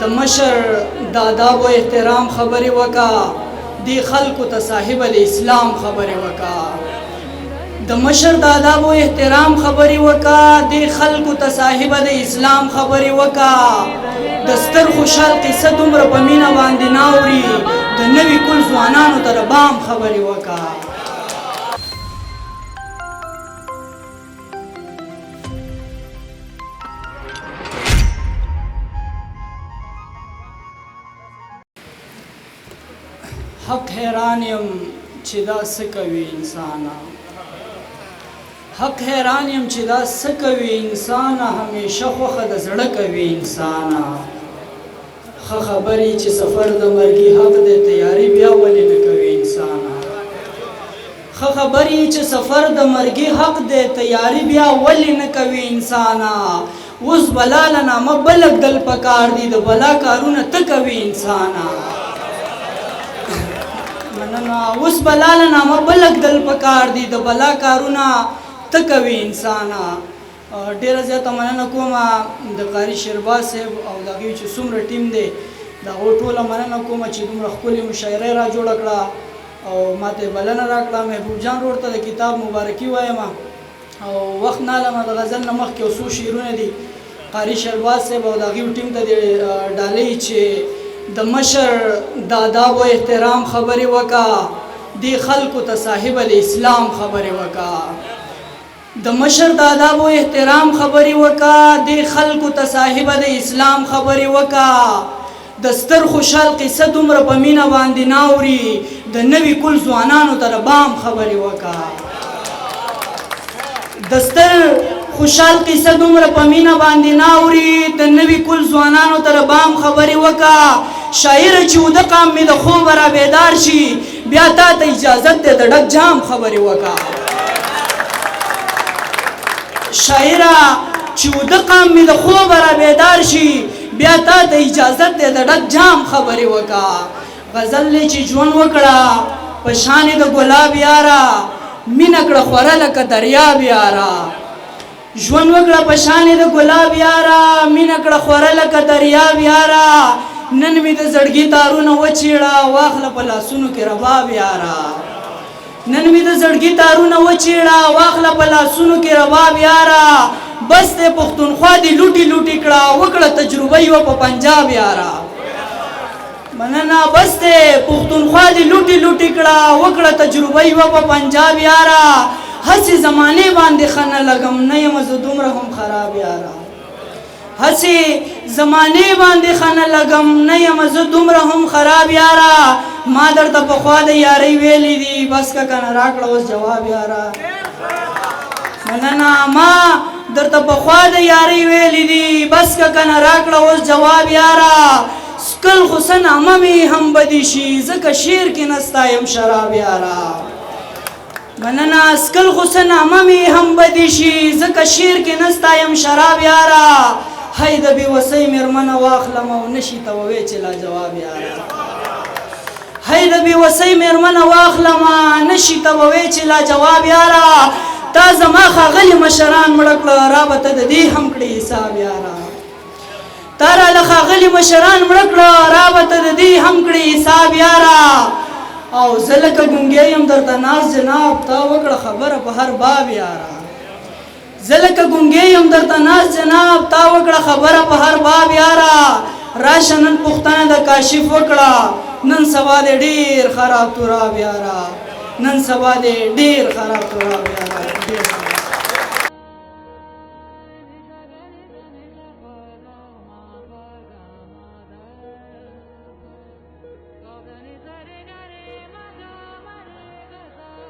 مشر د آداب و احترام خبرې وکا دی خلکو ته صاحب الاسلام خبرې وکا د مشر د آداب و احترام خبرې وکا دی خلکو ته صاحب الاسلام خبرې وکا د ستر خوشحال قصه دومره په مینه باندې ناوري د نوي کل ځوانانو ته د بام خبرې وکا حق حیران یم چې دا څه کوي انسانه حق حیران یم چې دا څه کوي انسانه همیشه خوښه د زړه کوي انسانه ښه خبرې چې سفر د مرګي حق دی تیاري بیا ولې نه کوي انسانه ښه خبرې چې سفر د مرګي حق دی تیاري بیا ولې نه کوي انسانه اوس بلا له نامه بلک دل پکار دي د بلا کارونه ته کوي انسانه اوس بلا له نامه بلک دل پکار دي د بلا کارونه ته کوي انسانه ډېره زیاته مننه کوم د قاري شیرباز صاحب او د هغوی چې څومره ټیم دی د هغو ټوله مننه کوم چې دومره ښکلې مشاعره را جوړه کړه او ماته بلنه راکړه محبوب جان ورور ته د کتاب مبارکي وایم او وخت نه لمه د غزل نه مخکې یو څو شعرونه دي قاري شیرباز صاحب او د هغوی ټیم ته دې ډالۍ چې د مشر د آداب و احترام خبرې وکا دی خلکو ته صاحب الاسلام خبرې وکا د مشر د آداب و احترام خبرې وکا دی خلکو ته صاحب الاسلام خبرې وکا د ستر خوشحال قصه دومره په مینه باندې ناوري د نوي کل ځوانانو ته د بام خبرې وکا د ستر خوشحال قصه دومره په مینه باندې ناوري د نوي کل ځوانانو ته د بام خبرې وکا شاعر چې وده قام مې د خوبه را بیدار شي بیا تا ته اجازت دی د ډک جام خبرې وکا شاعره چې وده قام مې د خوبه را بیدار شي بیا تا ته اجازت دی د ډک جام خبرې وکا غزل دی چې ژوند وکړه په شانې د ګلاب یاره مینه کړه خوره لکه دریاب یاره ژوند وکړه په شانې د ګلاب یاره مینه کړه خوره لکه دریاب یاره نن مې د زړګي تارونه وچیړه واخله په لاسونو کې رباب یاره نن مې د زړګي تارونه وچیړه واخله په لاسونو کې رباب یاره بس دې پښتونخوا دې لوټي لوټي کړه وکړه تجربه یې په پنجاب یاره مننه بس دې پښتونخوا دې لوټي لوټي کړه وکړه تجربه یې په پنجاب یاره هسې زمانې باندې ښه نه لګم نه یم زه دومره هم خراب یاره هسې زمانې باندې ښه نه لګم نه یم زه دومره هم خراب یاره ما درته پخوا د یارۍ ویلي دي بس که که نه راکړه اوس جواب یاره مننه ما درته پخوا د یارۍ ویلي دي بس که که نه راکړه اوس جواب یاره سکل خو څه نامه مې هم بدي شي ځکه شعر کې نه ستایم شراب یاره مننه سکل خو څه نامه مې هم بدي شي ځکه شعر کې نه ستایم شراب یاره هی د بېوسۍ مېرمنه واخلم او نشي ته ووې چې لا جواب یاره هی د بېوسۍ مېرمنه واخلم نشي ته ووې چې لا جواب یاره تا زما ښاغلي مشران مړه کړه را به ته د دې هم کړې حساب یاره تا راله ښاغلي مشران مړه کړه را به ته د دې هم کړې حساب یاره او زه لکه ګونګی یم درته ناز جناب تا وکړه خبره په هر باب یاره زه لکه ګونګی یم درته ناز جناب تا وکړه خبره په هر باب یاره راشه نن پوښتنه د کاشف وکړه نن سبا دې ډېر خراب تراب یاره نن سبا دې ډېر خراب تراب یاره